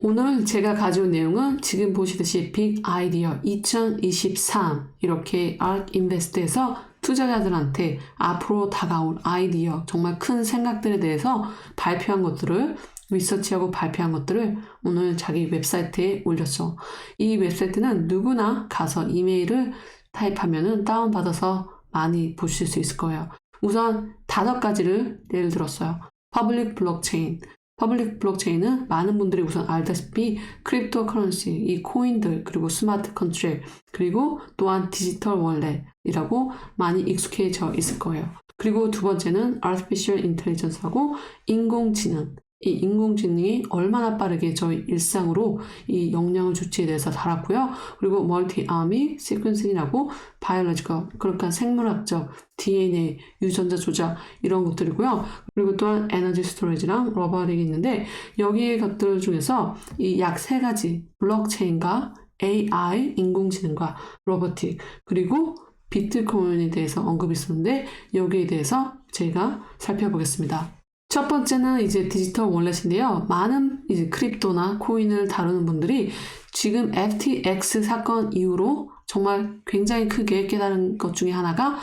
오늘 제가 가져온 내용은 지금 보시듯이 빅 아이디어 2023 이렇게 ARK 인베스트에서 투자자들한테 앞으로 다가올 아이디어, 정말 큰 생각들에 대해서 발표한 것들을 리서치하고 발표한 것들을 오늘 자기 웹사이트에 올렸죠. 이 웹사이트는 누구나 가서 이메일을 타입하면은 다운받아서 많이 보실 수 있을 거예요. 우선 5가지를 예를 들었어요. 퍼블릭 블록체인. 퍼블릭 블록체인은 많은 분들이 우선 알다시피 크립토 커런시, 이 코인들, 그리고 스마트 컨트랙, 그리고 또한 디지털 월렛이라고 많이 익숙해져 있을 거예요. 그리고 두 번째는 Artificial Intelligence하고 인공지능. 이 인공지능이 얼마나 빠르게 저희 일상으로 이 영향을 줄지에 대해서 다뤘고요. 그리고 멀티아미 시퀀싱이라고 바이올로지컬, 그러니까 생물학적 DNA, 유전자 조작 이런 것들이고요. 그리고 또한 에너지 스토리지랑 로보틱이 있는데 여기의 것들 중에서 이 약 3가지 블록체인과 AI, 인공지능과 로보틱, 그리고 비트코인에 대해서 언급이 있었는데 여기에 대해서 제가 살펴보겠습니다. 첫 번째는 이제 디지털 월렛인데요. 많은 이제 크립토나 코인을 다루는 분들이 지금 FTX 사건 이후로 정말 굉장히 크게 깨달은 것 중에 하나가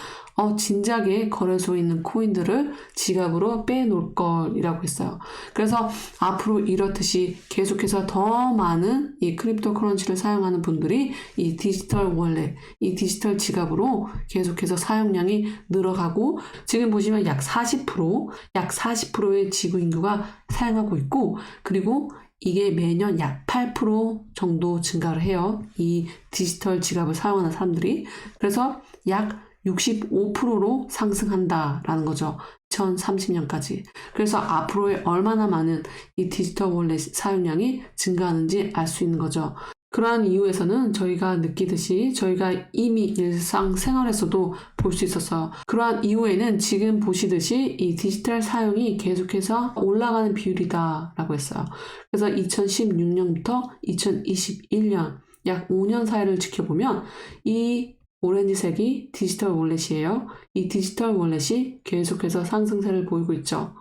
진작에 거래소에 있는 코인들을 지갑으로 빼놓을 걸이라고 했어요. 그래서 앞으로 이렇듯이 계속해서 더 많은 이 크립토 커런시를 사용하는 분들이 이 디지털 월렛, 이 디지털 지갑으로 계속해서 사용량이 늘어가고 지금 보시면 약 40%의 지구 인구가 사용하고 있고 그리고 이게 매년 약 8% 정도 증가를 해요. 이 디지털 지갑을 사용하는 사람들이. 그래서 약 65%로 상승한다라는 거죠. 2030년까지. 그래서 앞으로의 얼마나 많은 이 디지털 월렛 사용량이 증가하는지 알 수 있는 거죠. 그러한 이유에서는 저희가 느끼듯이 저희가 이미 일상생활에서도 볼 수 있었어요. 그러한 이후에는 지금 보시듯이 이 디지털 사용이 계속해서 올라가는 비율이다 라고 했어요. 그래서 2016년부터 2021년 약 5년 사이를 지켜보면 이 오렌지색이 디지털 월렛이에요. 이 디지털 월렛이 계속해서 상승세를 보이고 있죠.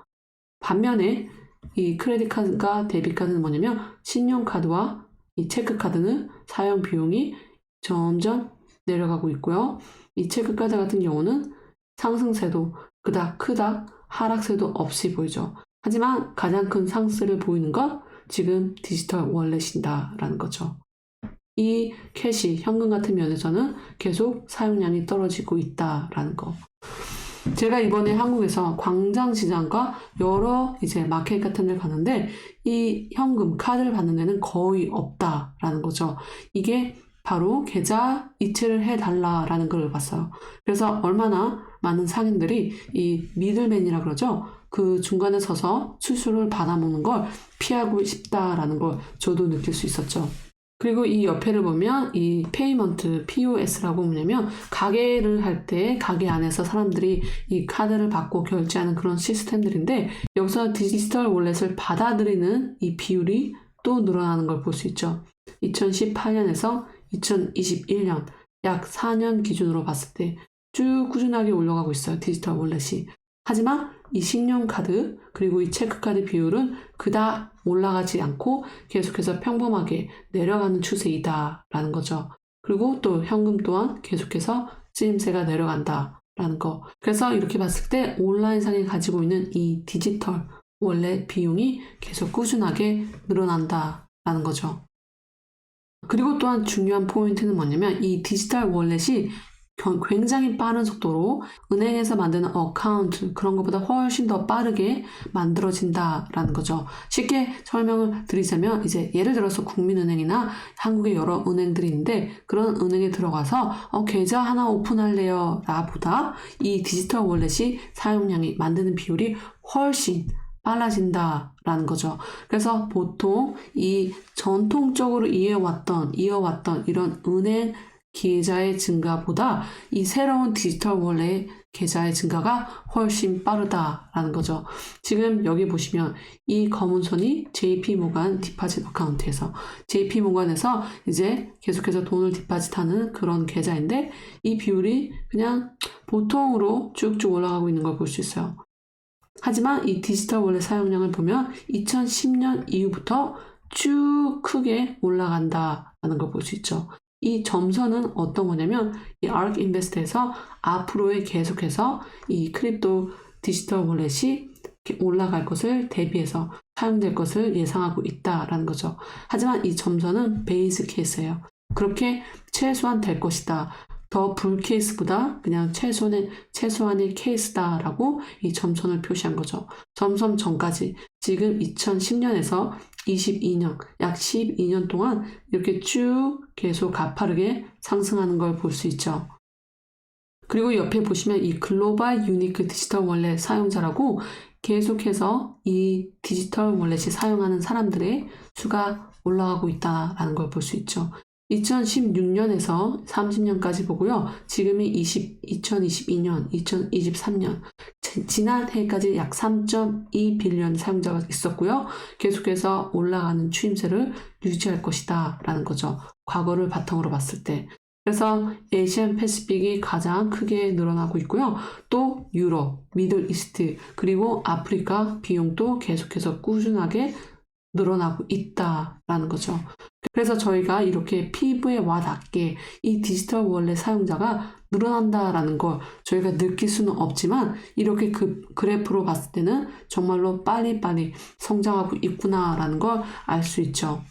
반면에 이 크레딧 카드과 데빗 카드는 뭐냐면 신용카드와 이 체크카드는 사용 비용이 점점 내려가고 있고요. 이 체크카드 같은 경우는 상승세도 그닥 크다 하락세도 없이 보이죠. 하지만 가장 큰 상승세를 보이는 건 지금 디지털 월렛이다라는 거죠. 이 캐시, 현금 같은 면에서는 계속 사용량이 떨어지고 있다라는 거. 제가 이번에 한국에서 광장시장과 여러 이제 마켓 같은 데를 갔는데 이 현금, 카드를 받는 데는 거의 없다라는 거죠. 이게 바로 계좌 이체를 해달라라는 걸 봤어요. 그래서 얼마나 많은 상인들이 이 미들맨이라 그러죠. 그 중간에 서서 수수료를 받아먹는 걸 피하고 싶다라는 걸 저도 느낄 수 있었죠. 그리고 이 옆에를 보면 이 페이먼트, POS라고 뭐냐면 가게를 할 때 가게 안에서 사람들이 이 카드를 받고 결제하는 그런 시스템들인데 여기서 디지털 월렛을 받아들이는 이 비율이 또 늘어나는 걸 볼 수 있죠. 2018년에서 2021년 약 4년 기준으로 봤을 때 쭉 꾸준하게 올라가고 있어요. 디지털 월렛이. 하지만 이 신용카드 그리고 이 체크카드 비율은 그닥 올라가지 않고 계속해서 평범하게 내려가는 추세이다라는 거죠. 그리고 또 현금 또한 계속해서 쓰임새가 내려간다라는 거. 그래서 이렇게 봤을 때 온라인상에 가지고 있는 이 디지털 월렛 비용이 계속 꾸준하게 늘어난다라는 거죠. 그리고 또한 중요한 포인트는 뭐냐면 이 디지털 월렛이 굉장히 빠른 속도로 은행에서 만드는 어카운트 그런 것보다 훨씬 더 빠르게 만들어진다라는 거죠. 쉽게 설명을 드리자면 이제 예를 들어서 국민은행이나 한국의 여러 은행들이 있는데 그런 은행에 들어가서 계좌 하나 오픈할래요 라보다 이 디지털 월렛이 사용량이 만드는 비율이 훨씬 빨라진다라는 거죠. 그래서 보통 이 전통적으로 이어왔던 이런 은행 계좌의 증가보다 이 새로운 디지털 월렛 계좌의 증가가 훨씬 빠르다라는 거죠. 지금 여기 보시면 이 검은 선이 JP모간 디파짓 어카운트에서 JP모간에서 이제 계속해서 돈을 디파짓하는 그런 계좌인데 이 비율이 그냥 보통으로 쭉쭉 올라가고 있는 걸 볼 수 있어요. 하지만 이 디지털 월렛 사용량을 보면 2010년 이후부터 쭉 크게 올라간다라는 걸 볼 수 있죠. 이 점선은 어떤 거냐면 이 ARK 인베스트에서 앞으로의 계속해서 이 크립토 디지털 월렛이 올라갈 것을 대비해서 사용될 것을 예상하고 있다라는 거죠. 하지만 이 점선은 베이스 케이스예요. 그렇게 최소한 될 것이다. 더 불 케이스보다 그냥 최소한의 케이스다라고 이 점선을 표시한 거죠. 점선 전까지 지금 2010년에서 22년, 약 12년 동안 이렇게 쭉 계속 가파르게 상승하는 걸 볼 수 있죠. 그리고 옆에 보시면 이 글로벌 유니크 디지털 월렛 사용자라고 계속해서 이 디지털 월렛이 사용하는 사람들의 수가 올라가고 있다는 걸 볼 수 있죠. 2016년에서 30년까지 보고요. 지금이 2022년, 2023년, 지난해까지 약 3.2 빌리언 사용자가 있었고요. 계속해서 올라가는 추임새를 유지할 것이다 라는 거죠. 과거를 바탕으로 봤을 때. 그래서 아시안 패시픽이 가장 크게 늘어나고 있고요. 또 유럽, 미들 이스트, 그리고 아프리카 비용도 계속해서 꾸준하게 늘어나고 있다라는 거죠. 그래서 저희가 이렇게 피부에 와닿게 이 디지털 월렛 사용자가 늘어난다라는 걸 저희가 느낄 수는 없지만 이렇게 그 그래프로 봤을 때는 정말로 빨리빨리 성장하고 있구나라는 걸 알 수 있죠.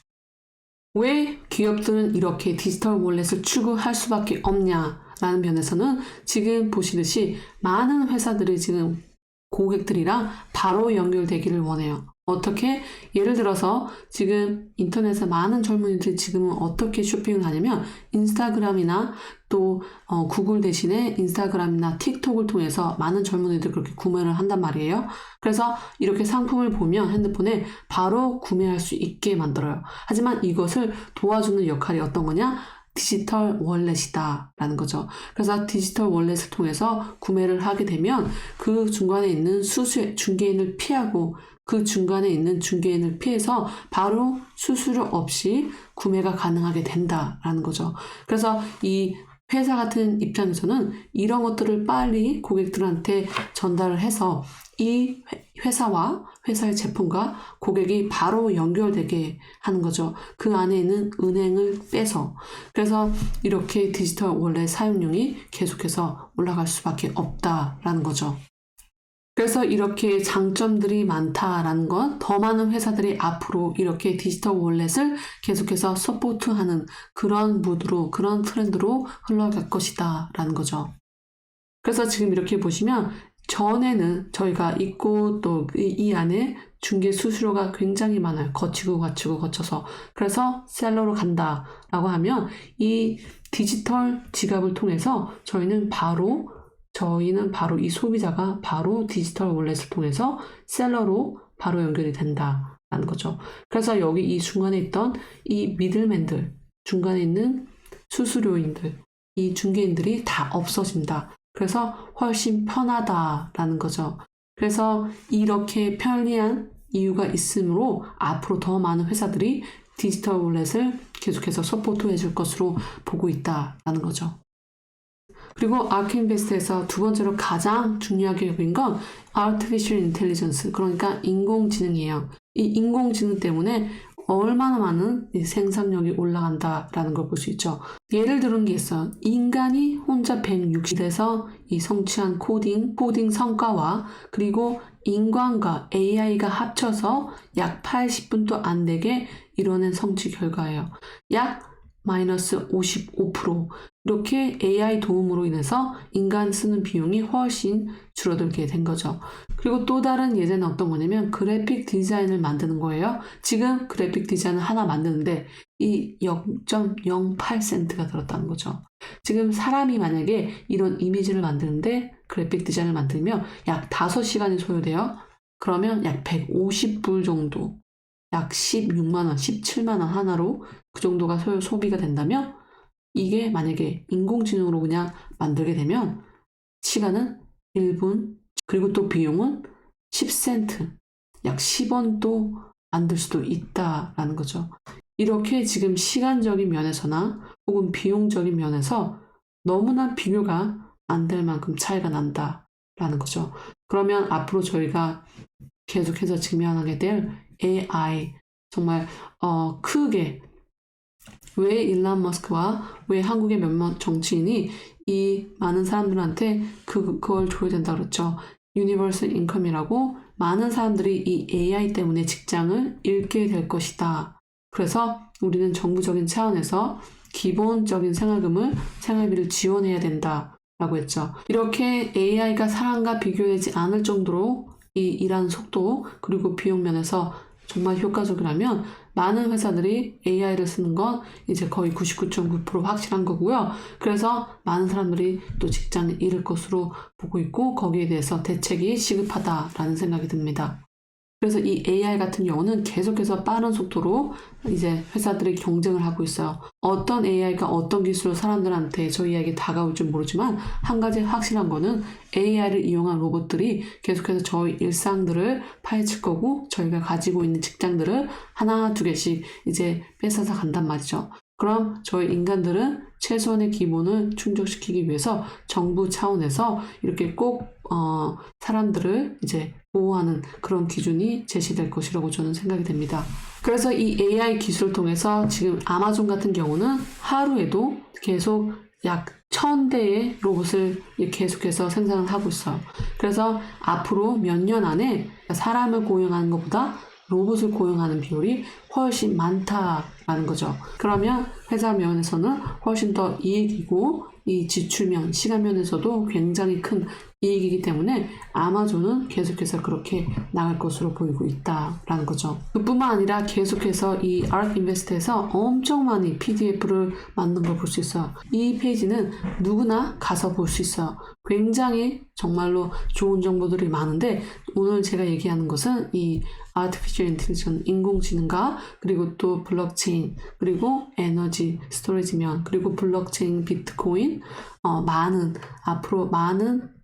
왜 기업들은 이렇게 디지털 월렛을 추구할 수밖에 없냐라는 면에서는 지금 보시듯이 많은 회사들이 지금 고객들이랑 바로 연결되기를 원해요. 어떻게? 예를 들어서 지금 인터넷에 많은 젊은이들이 지금은 어떻게 쇼핑을 하냐면 인스타그램이나 또 구글 대신에 인스타그램이나 틱톡을 통해서 많은 젊은이들이 그렇게 구매를 한단 말이에요. 그래서 이렇게 상품을 보면 핸드폰에 바로 구매할 수 있게 만들어요. 하지만 이것을 도와주는 역할이 어떤 거냐? 디지털 월렛이다 라는 거죠. 그래서 디지털 월렛을 통해서 구매를 하게 되면 그 중간에 있는 중개인을 피하고 그 중간에 있는 중개인을 피해서 바로 수수료 없이 구매가 가능하게 된다라는 거죠. 그래서 이 회사 같은 입장에서는 이런 것들을 빨리 고객들한테 전달을 해서 이 회사와 회사의 제품과 고객이 바로 연결되게 하는 거죠. 그 안에 있는 은행을 빼서. 그래서 이렇게 디지털 월렛 사용량이 계속해서 올라갈 수밖에 없다라는 거죠. 그래서 이렇게 장점들이 많다라는 건 더 많은 회사들이 앞으로 이렇게 디지털 월렛을 계속해서 서포트하는 그런 무드로, 그런 트렌드로 흘러갈 것이다 라는 거죠. 그래서 지금 이렇게 보시면 전에는 저희가 있고 또 이 안에 중개 수수료가 굉장히 많아요. 거쳐서. 그래서 셀러로 간다라고 하면 이 디지털 지갑을 통해서 저희는 바로 이 소비자가 바로 디지털 월렛을 통해서 셀러로 바로 연결이 된다라는 거죠. 그래서 여기 이 중간에 있던 이 미들맨들, 중간에 있는 수수료인들, 이 중개인들이 다 없어진다. 그래서 훨씬 편하다라는 거죠. 그래서 이렇게 편리한 이유가 있으므로 앞으로 더 많은 회사들이 디지털 월렛을 계속해서 서포트해 줄 것으로 보고 있다라는 거죠. 그리고 ARK 인베스트에서 두 번째로 가장 중요하게 여긴 건 Artificial Intelligence, 그러니까 인공지능이에요. 이 인공지능 때문에 얼마나 많은 생산력이 올라간다라는 걸 볼 수 있죠. 예를 들은 게 있어요. 인간이 혼자 160에서 이 성취한 코딩 성과와 그리고 인간과 AI가 합쳐서 약 80분도 안 되게 이뤄낸 성취 결과예요. 약 마이너스 55%. 이렇게 AI 도움으로 인해서 인간 쓰는 비용이 훨씬 줄어들게 된 거죠. 그리고 또 다른 예제는 어떤 거냐면 그래픽 디자인을 만드는 거예요. 지금 그래픽 디자인을 하나 만드는데 이 0.08센트가 들었다는 거죠. 지금 사람이 만약에 이런 이미지를 만드는데 그래픽 디자인을 만들면 약 5시간이 소요돼요. 그러면 약 150불 정도, 약 16만원, 17만원 하나로 그 정도가 소비가 된다면 이게 만약에 인공지능으로 그냥 만들게 되면 시간은 1분, 그리고 또 비용은 10센트, 약 10원도 안 들 수도 있다라는 거죠. 이렇게 지금 시간적인 면에서나 혹은 비용적인 면에서 너무나 비교가 안 될 만큼 차이가 난다라는 거죠. 그러면 앞으로 저희가 계속해서 직면하게 될 AI, 정말 크게 왜 일론 머스크와 왜 한국의 몇몇 정치인이 이 많은 사람들한테 그걸 줘야 된다 그랬죠. 유니버설 인컴이라고 많은 사람들이 이 AI 때문에 직장을 잃게 될 것이다. 그래서 우리는 정부적인 차원에서 기본적인 생활비를 지원해야 된다 라고 했죠. 이렇게 AI가 사람과 비교되지 않을 정도로 이 일하는 속도 그리고 비용 면에서 정말 효과적이라면 많은 회사들이 AI를 쓰는 건 이제 거의 99.9% 확실한 거고요. 그래서 많은 사람들이 또 직장을 잃을 것으로 보고 있고 거기에 대해서 대책이 시급하다라는 생각이 듭니다. 그래서 이 AI 같은 경우는 계속해서 빠른 속도로 이제 회사들이 경쟁을 하고 있어요. 어떤 AI가 어떤 기술로 사람들한테 저희에게 다가올 줄 모르지만 한 가지 확실한 거는 AI를 이용한 로봇들이 계속해서 저희 일상들을 파헤칠 거고 저희가 가지고 있는 직장들을 하나 두 개씩 이제 뺏어서 간단 말이죠. 그럼 저희 인간들은 최소한의 기본을 충족시키기 위해서 정부 차원에서 이렇게 꼭 사람들을 이제 보호하는 그런 기준이 제시될 것이라고 저는 생각이 됩니다. 그래서 이 AI 기술을 통해서 지금 아마존 같은 경우는 하루에도 계속 약 1000대의 로봇을 계속해서 생산을 하고 있어요. 그래서 앞으로 몇 년 안에 사람을 고용하는 것보다 로봇을 고용하는 비율이 훨씬 많다라는 거죠. 그러면 회사 면에서는 훨씬 더 이익이고 이 지출면, 시간면에서도 굉장히 큰 이익이기 때문에 아마존은 계속해서 그렇게 나갈 것으로 보이고 있다라는 거죠. 그뿐만 아니라 계속해서 이 ARK 인베스트에서 엄청 많이 PDF를 만든 걸 볼 수 있어요. 이 페이지는 누구나 가서 볼 수 있어요. 굉장히 정말로 좋은 정보들이 많은데 오늘 제가 얘기하는 것은 이 Artificial Intelligence, 인공지능과 그리고 또 블록체인, 그리고 에너지 스토리지면, 그리고 블록체인, 비트코인, 앞으로 많은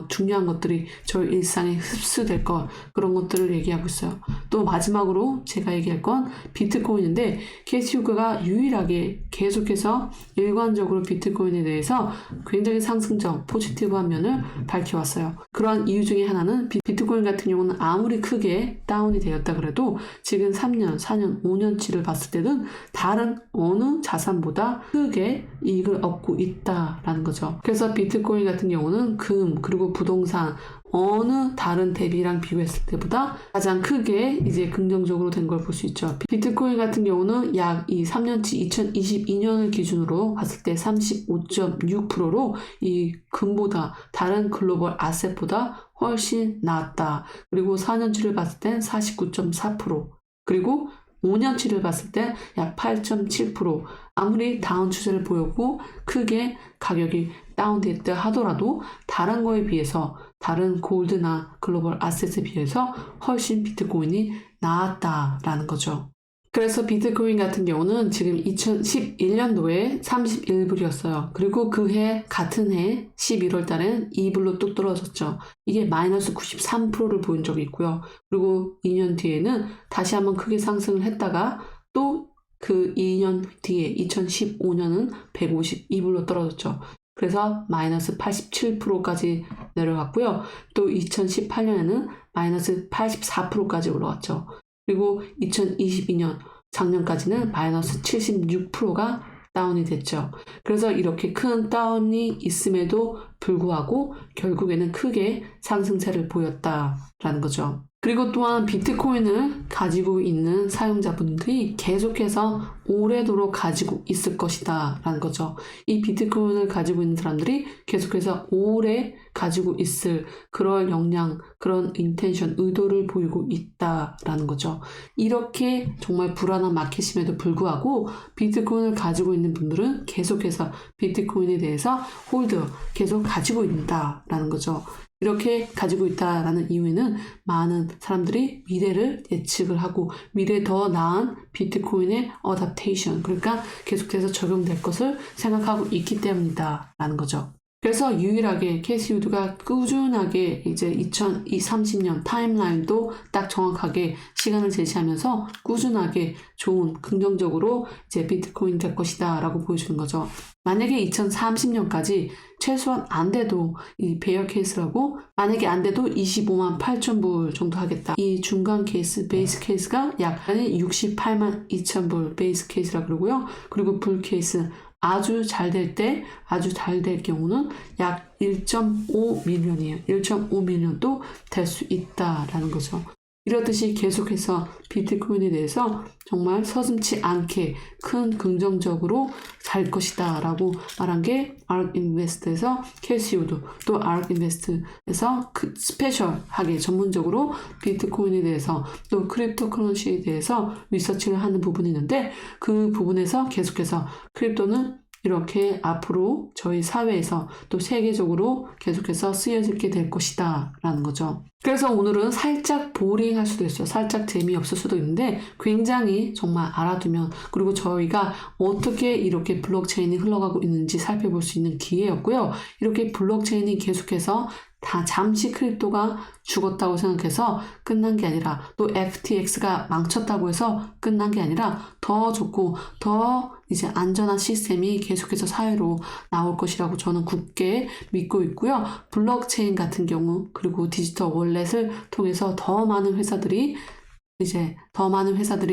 중요한 것들이 저희 일상에 흡수될 것, 그런 것들을 얘기하고 있어요. 또 마지막으로 제가 얘기할 건 비트코인인데 캐시 후크가 유일하게 계속해서 일관적으로 비트코인에 대해서 굉장히 상승적 포지티브한 면을 밝혀왔어요. 그러한 이유 중에 하나는 비트코인 같은 경우는 아무리 크게 다운이 되었다 그래도 지금 3년, 4년, 5년치를 봤을 때는 다른 어느 자산보다 크게 이익을 얻고 있다라는 거죠. 그래서 비트코인 같은 경우는 금, 그리고 부동산 어느 다른 대비랑 비교했을 때보다 가장 크게 이제 긍정적으로 된 걸 볼 수 있죠. 비트코인 같은 경우는 약 이 3년치 2022년을 기준으로 봤을 때 35.6%로 이 금보다 다른 글로벌 아셋보다 훨씬 나았다. 그리고 4년치를 봤을 땐 49.4%, 그리고 5년치를 봤을 때 약 8.7%. 아무리 다운 추세를 보였고 크게 가격이 다운됐다 하더라도 다른 거에 비해서, 다른 골드나 글로벌 아셋에 비해서 훨씬 비트코인이 나았다라는 거죠. 그래서 비트코인 같은 경우는 지금 2011년도에 31불이었어요. 그리고 같은 해 11월 달엔 2불로 뚝 떨어졌죠. 이게 마이너스 93%를 보인 적이 있고요. 그리고 2년 뒤에는 다시 한번 크게 상승을 했다가 또 그 2년 뒤에 2015년은 152불로 떨어졌죠. 그래서 마이너스 87%까지 내려갔고요. 또 2018년에는 마이너스 84%까지 올라왔죠. 그리고 2022년 작년까지는 마이너스 76%가 다운이 됐죠. 그래서 이렇게 큰 다운이 있음에도 불구하고 결국에는 크게 상승세를 보였다라는 거죠. 그리고 또한 비트코인을 가지고 있는 사용자분들이 계속해서 오래도록 가지고 있을 것이다 라는 거죠. 이 비트코인을 가지고 있는 사람들이 계속해서 오래 가지고 있을 그런 역량, 그런 인텐션, 의도를 보이고 있다라는 거죠. 이렇게 정말 불안한 마켓임에도 불구하고 비트코인을 가지고 있는 분들은 계속해서 비트코인에 대해서 홀드, 계속 가지고 있다라는 거죠. 이렇게 가지고 있다라는 이유에는 많은 사람들이 미래를 예측을 하고 미래에 더 나은 비트코인의 어댑테이션, 그러니까 계속해서 적용될 것을 생각하고 있기 때문이다 라는 거죠. 그래서 유일하게 캐시 우드가 꾸준하게 이제 2030년 타임라인도 딱 정확하게 시간을 제시하면서 꾸준하게 좋은 긍정적으로 이제 비트코인 될 것이다 라고 보여주는 거죠. 만약에 2030년까지 최소한 안 돼도 이 베어 케이스라고 만약에 안 돼도 25만 8천 불 정도 하겠다. 이 중간 케이스 베이스 케이스가 약 68만 2천 불 베이스 케이스라 그러고요. 그리고 불 케이스 아주 잘 될 경우는 약 1.5밀리언이에요. 1.5밀리언도 될 수 있다라는 거죠. 이렇듯이 계속해서 비트코인에 대해서 정말 서슴지 않게 큰 긍정적으로 갈 것이다 라고 말한 게 ARK-인베스트에서 캐시 우드, 또 ARK-인베스트에서 스페셜하게 전문적으로 비트코인에 대해서 또 크립토커런시에 대해서 리서치를 하는 부분이 있는데 그 부분에서 계속해서 크립토는 이렇게 앞으로 저희 사회에서 또 세계적으로 계속해서 쓰여지게 될 것이다 라는 거죠. 그래서 오늘은 살짝 보링할 수도 있어요. 살짝 재미없을 수도 있는데 굉장히 정말 알아두면 그리고 저희가 어떻게 이렇게 블록체인이 흘러가고 있는지 살펴볼 수 있는 기회였고요. 이렇게 블록체인이 계속해서 다 잠시 크립토가 죽었다고 생각해서 끝난 게 아니라 또 FTX가 망쳤다고 해서 끝난 게 아니라 더 좋고 더 이제 안전한 시스템이 계속해서 사회로 나올 것이라고 저는 굳게 믿고 있고요. 블록체인 같은 경우 그리고 디지털 월렛을 통해서 더 많은 회사들이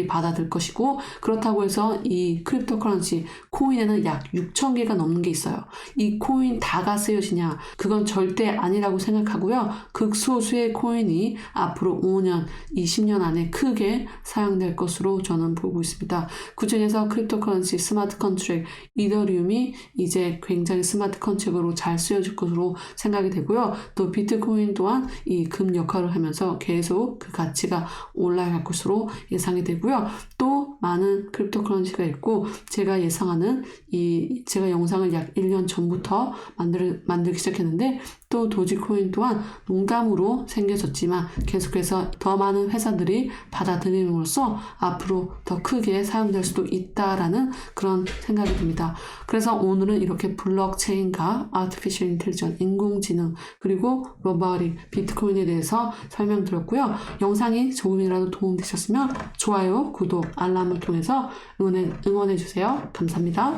받아들 것이고 그렇다고 해서 이 크립토커런시 코인에는 약 6,000개가 넘는 게 있어요. 이 코인 다가 쓰여지냐? 그건 절대 아니라고 생각하고요. 극소수의 코인이 앞으로 5년, 20년 안에 크게 사용될 것으로 저는 보고 있습니다. 그 중에서 크립토커런시, 스마트 컨트랙, 이더리움이 이제 굉장히 스마트 컨트랙으로 잘 쓰여질 것으로 생각이 되고요. 또 비트코인 또한 이 금 역할을 하면서 계속 그 가치가 올라갈 것으로 예상이 되고요. 또 많은 크립토커런시가 있고 제가 예상하는 제가 영상을 약 1년 전부터 만들기 시작했는데 또 도지코인 또한 농담으로 생겨졌지만 계속해서 더 많은 회사들이 받아들임으로써 앞으로 더 크게 사용될 수도 있다라는 그런 생각이 듭니다. 그래서 오늘은 이렇게 블록체인과 아티피셜 인텔리전스, 인공지능 그리고 로보틱, 비트코인에 대해서 설명드렸고요. 영상이 조금이라도 도움되셨으면 좋아요, 구독, 알람을 통해서 응원해주세요. 감사합니다.